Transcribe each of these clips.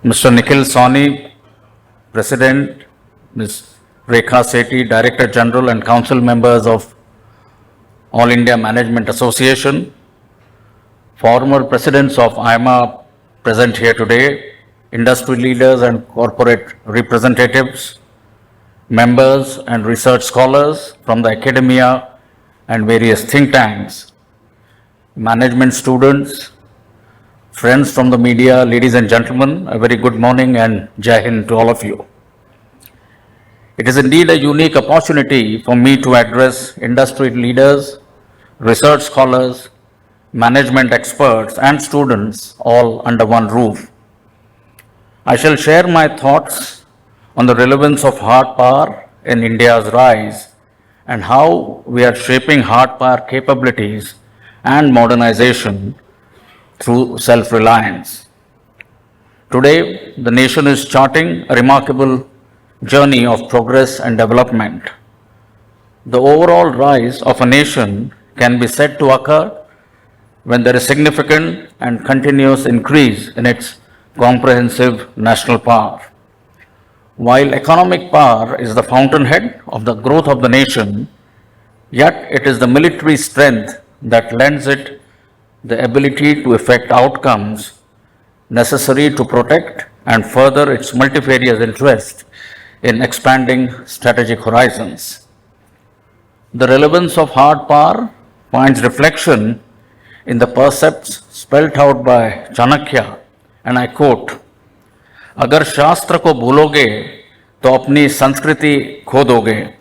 Mr. Nikhil Sawhney, President, Ms. Rekha Sethi, Director General and Council members of All India Management Association, former presidents of AIMA present here today, industry leaders and corporate representatives, members and research scholars from the academia and various think tanks, management students, friends from the media, ladies and gentlemen, a very good morning and Jai Hind to all of you. It is indeed a unique opportunity for me to address industry leaders, research scholars, management experts and students all under one roof. I shall share my thoughts on the relevance of hard power in India's rise and how we are shaping hard power capabilities and modernization through self-reliance. Today, the nation is charting a remarkable journey of progress and development. The overall rise of a nation can be said to occur when there is significant and continuous increase in its comprehensive national power. While economic power is the fountainhead of the growth of the nation, yet it is the military strength that lends it the ability to effect outcomes necessary to protect and further its multifarious interest in expanding strategic horizons. The relevance of hard power finds reflection in the precepts spelled out by Chanakya, and I quote, "अगर शास्त्र को भूलोगे तो अपनी संस्कृति खो दोगे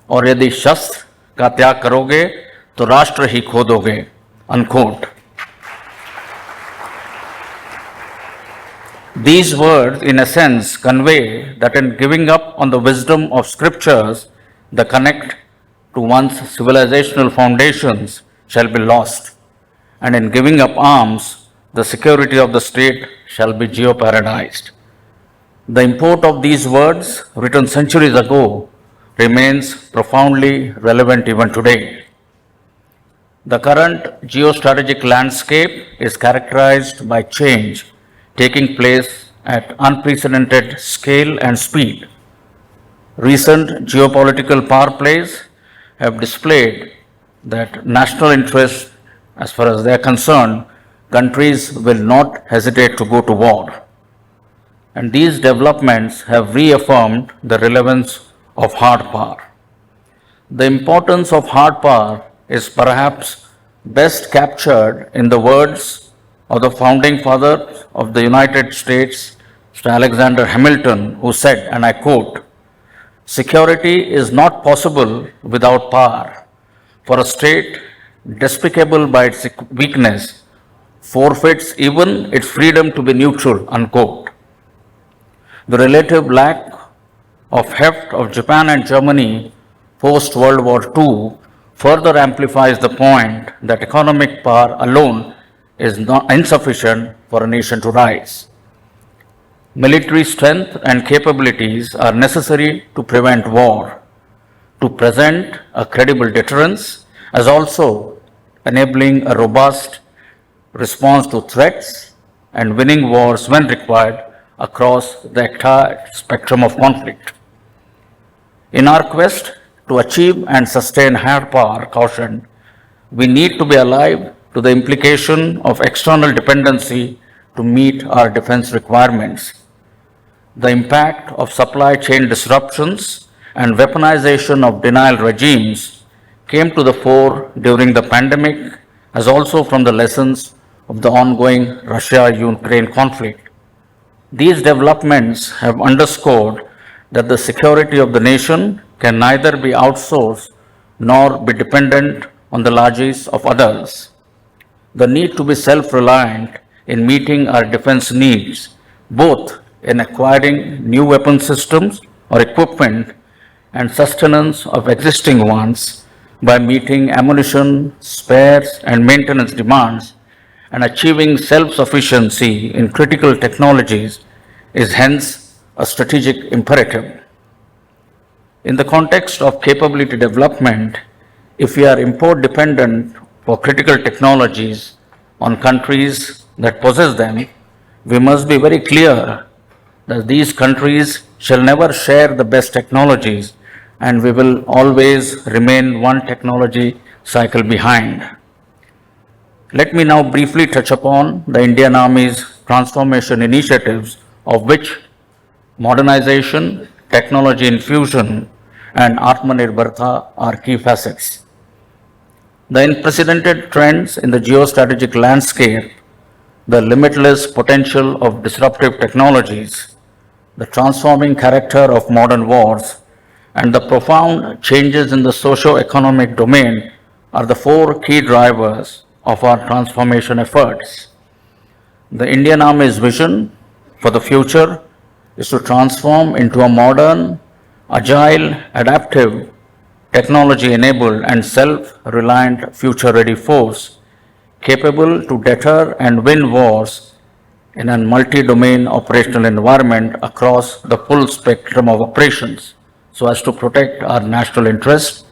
और यदि शस्त्र का त्याग करोगे तो राष्ट्र ही खो दोगे." Unquote. These words, in a sense, convey that in giving up on the wisdom of scriptures, the connect to one's civilizational foundations shall be lost, and in giving up arms, the security of the state shall be jeopardized. The import of these words, written centuries ago, remains profoundly relevant even today. The current geostrategic landscape is characterized by change taking place at unprecedented scale and speed. Recent geopolitical power plays have displayed that national interests, as far as they are concerned, countries will not hesitate to go to war. And these developments have reaffirmed the relevance of hard power. The importance of hard power is perhaps best captured in the words of the founding father of the United States, Mr. Alexander Hamilton, who said, and I quote, "Security is not possible without power, for a state despicable by its weakness forfeits even its freedom to be neutral." Unquote. The relative lack of heft of Japan and Germany post World War II further amplifies the point that economic power alone is not insufficient for a nation to rise. Military strength and capabilities are necessary to prevent war, to present a credible deterrence, as also enabling a robust response to threats and winning wars when required across the entire spectrum of conflict. In our quest to achieve and sustain hard power quotient, we need to be alive to the implication of external dependency to meet our defense requirements. The impact of supply chain disruptions and weaponization of denial regimes came to the fore during the pandemic, as also from the lessons of the ongoing Russia-Ukraine conflict. These developments have underscored that the security of the nation can neither be outsourced nor be dependent on the largesse of others. The need to be self-reliant in meeting our defense needs, both in acquiring new weapon systems or equipment and sustenance of existing ones by meeting ammunition, spares and maintenance demands and achieving self-sufficiency in critical technologies is hence a strategic imperative. In the context of capability development, if we are import dependent for critical technologies on countries that possess them, we must be very clear that these countries shall never share the best technologies and we will always remain one technology cycle behind. Let me now briefly touch upon the Indian Army's transformation initiatives, of which modernization, technology infusion, and Atmanirbharta are key facets. The unprecedented trends in the geostrategic landscape, the limitless potential of disruptive technologies, the transforming character of modern wars, and the profound changes in the socio-economic domain are the four key drivers of our transformation efforts. The Indian Army's vision for the future is to transform into a modern, agile, adaptive, technology-enabled and self-reliant future-ready force capable to deter and win wars in a multi-domain operational environment across the full spectrum of operations so as to protect our national interests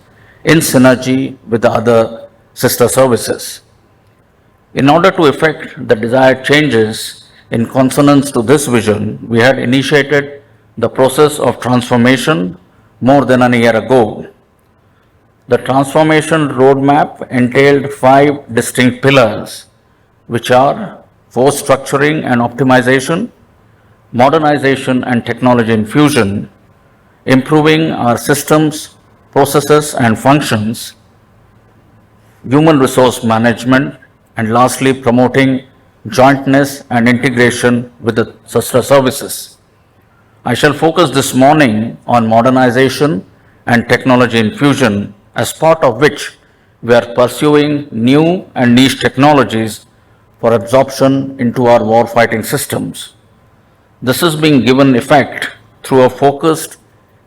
in synergy with the other sister services. In order to effect the desired changes in consonance to this vision, we had initiated the process of transformation more than a year ago. The transformation roadmap entailed 5 distinct pillars, which are force structuring and optimization, modernization and technology infusion, improving our systems, processes and functions, human resource management, and lastly, promoting jointness and integration with the sister services. I shall focus this morning on modernization and technology infusion, as part of which we are pursuing new and niche technologies for absorption into our warfighting systems. This is being given effect through a focused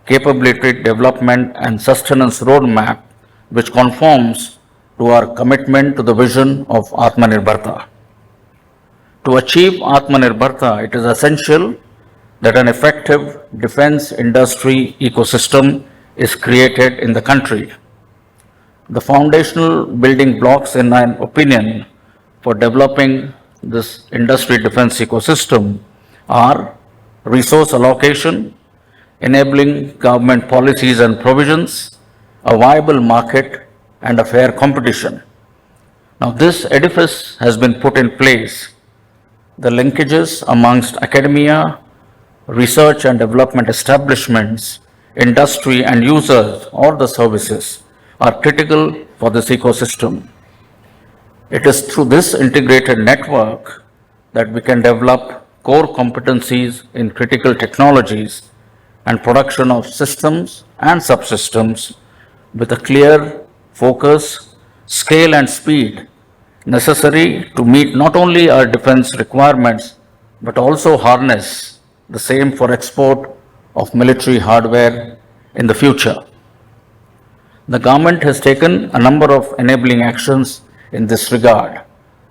capability development and sustenance roadmap which conforms to our commitment to the vision of Atmanirbharta. To achieve Atmanirbharta, it is essential that an effective defense industry ecosystem is created in the country. The foundational building blocks, in my opinion, for developing this industry defense ecosystem are resource allocation, enabling government policies and provisions, a viable market, and a fair competition. Now, this edifice has been put in place. The linkages amongst academia, research and development establishments, industry and users or the services are critical for this ecosystem. It is through this integrated network that we can develop core competencies in critical technologies and production of systems and subsystems with a clear focus, scale and speed necessary to meet not only our defense requirements but also harness the same for export of military hardware in the future. The government has taken a number of enabling actions in this regard,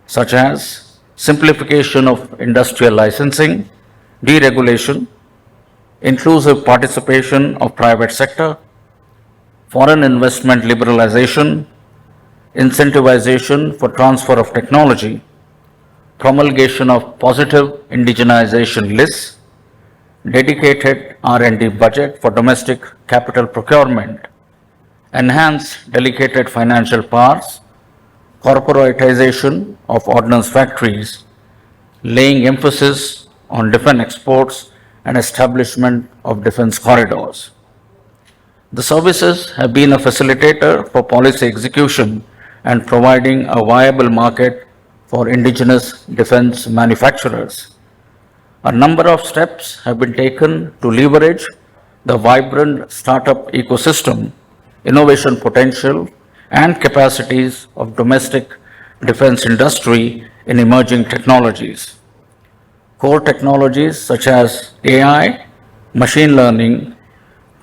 such as simplification of industrial licensing, deregulation, inclusive participation of private sector, foreign investment liberalization, incentivization for transfer of technology, promulgation of positive indigenization lists, dedicated R&D budget for domestic capital procurement, enhanced delegated financial powers, corporatization of ordnance factories, laying emphasis on defense exports and establishment of defense corridors. The services have been a facilitator for policy execution and providing a viable market for indigenous defense manufacturers. A number of steps have been taken to leverage the vibrant startup ecosystem, innovation potential, and capacities of domestic defense industry in emerging technologies. Core technologies such as AI, machine learning,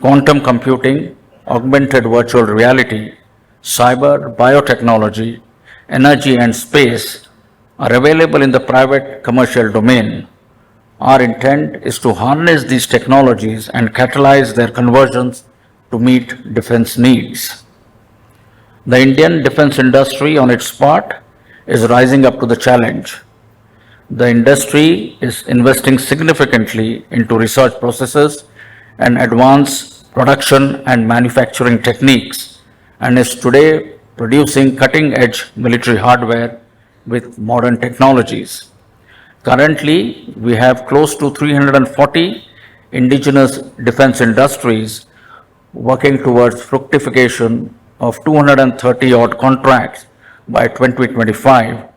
quantum computing, augmented virtual reality, cyber, biotechnology, energy and space are available in the private commercial domain. Our intent is to harness these technologies and catalyze their conversions to meet defense needs. The Indian defense industry, on its part, is rising up to the challenge. The industry is investing significantly into research processes and advanced production and manufacturing techniques and is today producing cutting edge military hardware with modern technologies. Currently, we have close to 340 indigenous defense industries working towards fructification of 230 odd contracts by 2025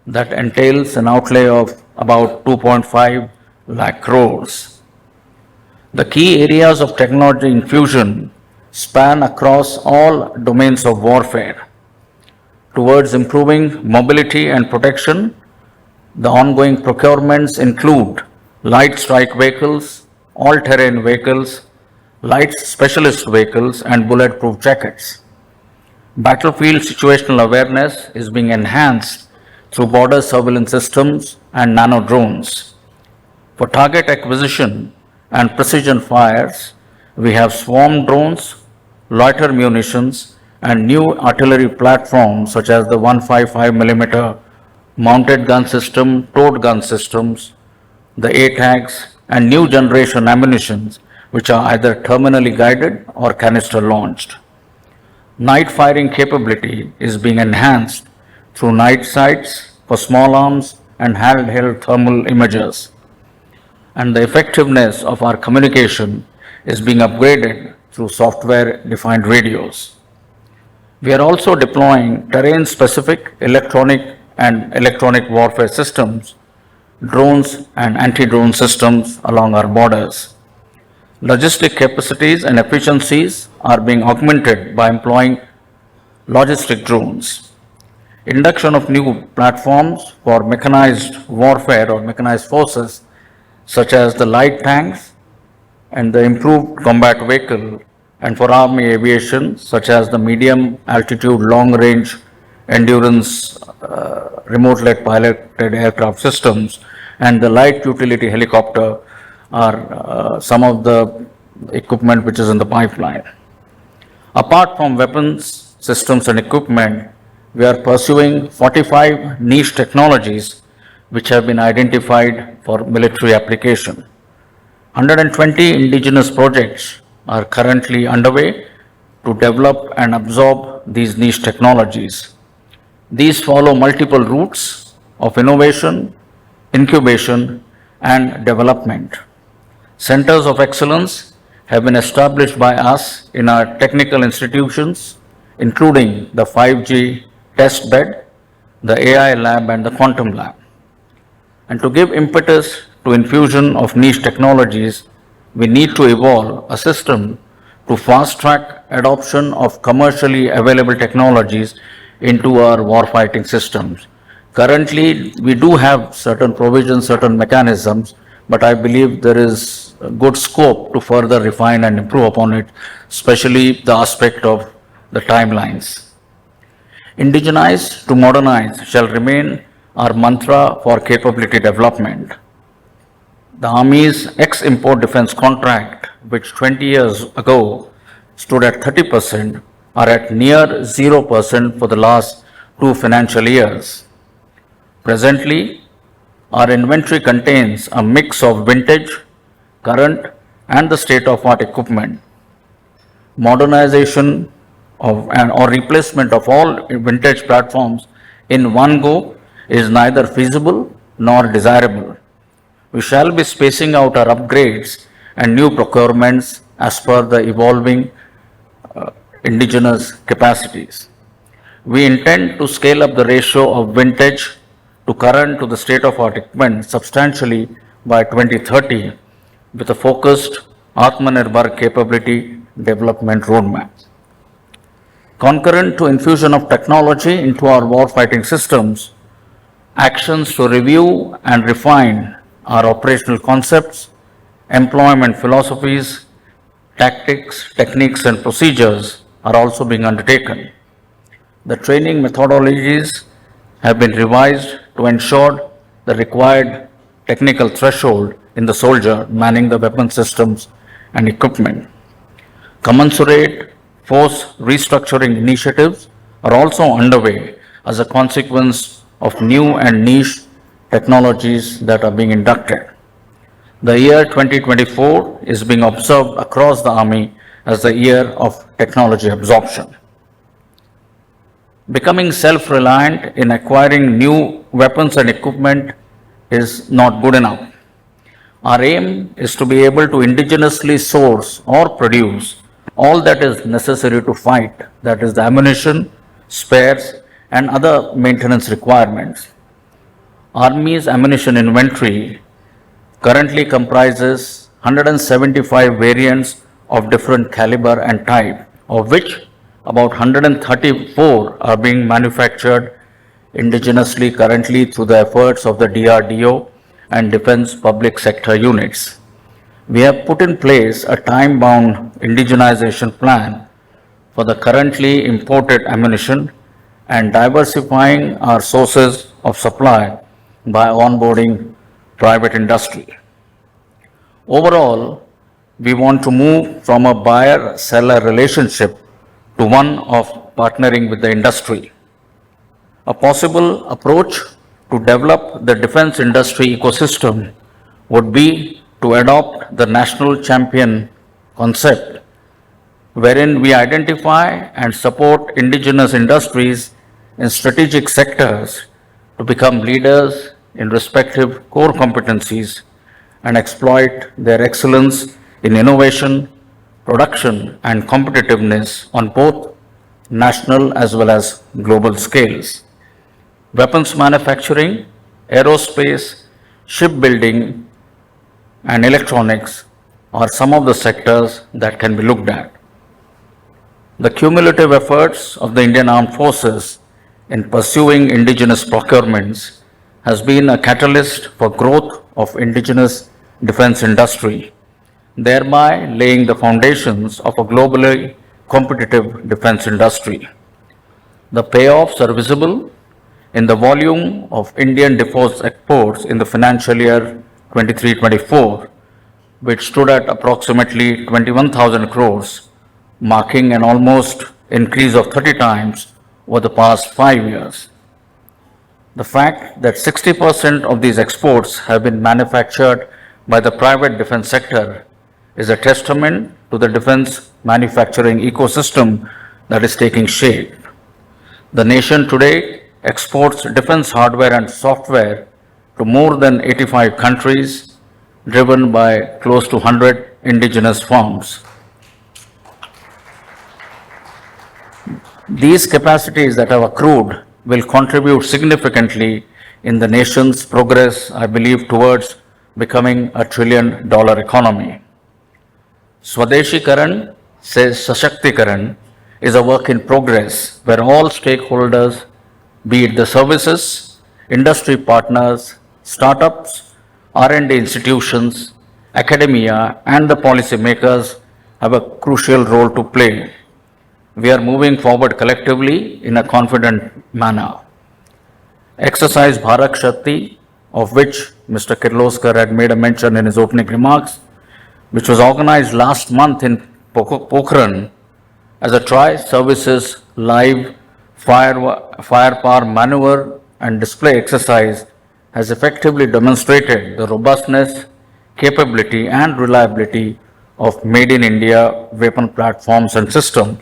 that entails an outlay of about 2.5 lakh crores. The key areas of technology infusion span across all domains of warfare. Towards improving mobility and protection, the ongoing procurements include light strike vehicles, all-terrain vehicles, light specialist vehicles, and bulletproof jackets. Battlefield situational awareness is being enhanced through border surveillance systems and nano drones. For target acquisition and precision fires, we have swarm drones, loiter munitions, and new artillery platforms such as the 155mm mounted gun system, towed gun systems, the ATAGs, and new generation ammunitions which are either terminally guided or canister launched. Night firing capability is being enhanced through night sights for small arms and handheld thermal imagers. And the effectiveness of our communication is being upgraded through software defined radios. We are also deploying terrain specific electronic warfare systems, drones and anti-drone systems along our borders. Logistic capacities and efficiencies are being augmented by employing logistic drones. Induction of new platforms for mechanized warfare or mechanized forces such as the light tanks and the improved combat vehicle, and for army aviation such as the medium altitude long range endurance remote-led piloted aircraft systems and the light utility helicopter are some of the equipment which is in the pipeline. Apart from weapons, systems and equipment, we are pursuing 45 niche technologies which have been identified for military application. 120 indigenous projects are currently underway to develop and absorb these niche technologies. These follow multiple routes of innovation, incubation, and development. Centers of excellence have been established by us in our technical institutions, including the 5G test bed, the AI lab, and the quantum lab. And to give impetus to infusion of niche technologies, we need to evolve a system to fast track adoption of commercially available technologies into our warfighting systems. Currently, we do have certain provisions, certain mechanisms, but I believe there is good scope to further refine and improve upon it, especially the aspect of the timelines. Indigenize to modernize shall remain our mantra for capability development. The Army's ex-import defense contract, which 20 years ago stood at 30%, are at near 0% for the last 2 financial years. Presently, our inventory contains a mix of vintage, current, and the state-of-art equipment. Modernization of or replacement of all vintage platforms in one go is neither feasible nor desirable. We shall be spacing out our upgrades and new procurements as per the evolving indigenous capacities. We intend to scale up the ratio of vintage to current to the state-of-art equipment substantially by 2030 with a focused Atmanirbhar capability development roadmap. Concurrent to infusion of technology into our warfighting systems, actions to review and refine our operational concepts, employment philosophies, tactics, techniques, and procedures are also being undertaken. The training methodologies have been revised to ensure the required technical threshold in the soldier manning the weapon systems and equipment. Commensurate force restructuring initiatives are also underway as a consequence of new and niche technologies that are being inducted. The year 2024 is being observed across the Army as the year of technology absorption. Becoming self-reliant in acquiring new weapons and equipment is not good enough. Our aim is to be able to indigenously source or produce all that is necessary to fight, that is, the ammunition, spares, and other maintenance requirements. Army's ammunition inventory currently comprises 175 variants of different caliber and type, of which about 134 are being manufactured indigenously currently through the efforts of the DRDO and defense public sector units. We have put in place a time-bound indigenization plan for the currently imported ammunition and diversifying our sources of supply by onboarding private industry. Overall, we want to move from a buyer-seller relationship to one of partnering with the industry. A possible approach to develop the defense industry ecosystem would be to adopt the national champion concept, wherein we identify and support indigenous industries in strategic sectors to become leaders in respective core competencies and exploit their excellence in innovation, production, and competitiveness on both national as well as global scales. Weapons manufacturing, aerospace, shipbuilding, and electronics are some of the sectors that can be looked at. The cumulative efforts of the Indian Armed Forces in pursuing indigenous procurements has been a catalyst for growth of indigenous defense industry, thereby laying the foundations of a globally competitive defense industry. The payoffs are visible in the volume of Indian defense exports in the financial year 23-24, which stood at approximately 21,000 crores, marking an almost increase of 30 times over the past 5 years. The fact that 60% of these exports have been manufactured by the private defense sector is a testament to the defense manufacturing ecosystem that is taking shape. The nation today exports defense hardware and software to more than 85 countries, driven by close to 100 indigenous firms. These capacities that have accrued will contribute significantly in the nation's progress, I believe, towards becoming a $1 trillion economy. Swadeshikaran says Sashaktikaran is a work in progress where all stakeholders, be it the services, industry partners, startups, R&D institutions, academia, and the policymakers have a crucial role to play. We are moving forward collectively in a confident manner. Exercise Bharat Shakti, of which Mr. Kirloskar had made a mention in his opening remarks, which was organized last month in Pokhran as a tri-services live firepower maneuver and display exercise, has effectively demonstrated the robustness, capability, and reliability of Made in India weapon platforms and systems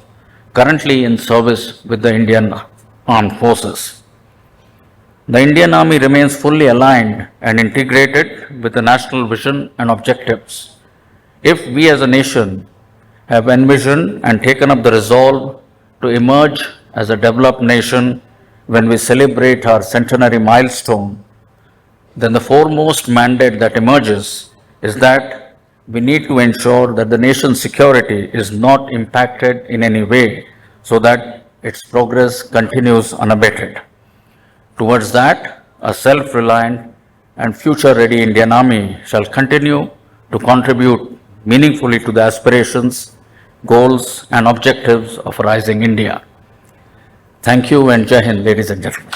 currently in service with the Indian Armed Forces. The Indian Army remains fully aligned and integrated with the national vision and objectives. If we as a nation have envisioned and taken up the resolve to emerge as a developed nation when we celebrate our centenary milestone, then the foremost mandate that emerges is that we need to ensure that the nation's security is not impacted in any way so that its progress continues unabated. Towards that, a self-reliant and future-ready Indian Army shall continue to contribute meaningfully to the aspirations, goals, and objectives of a rising India. Thank you and Jai Hind, ladies and gentlemen.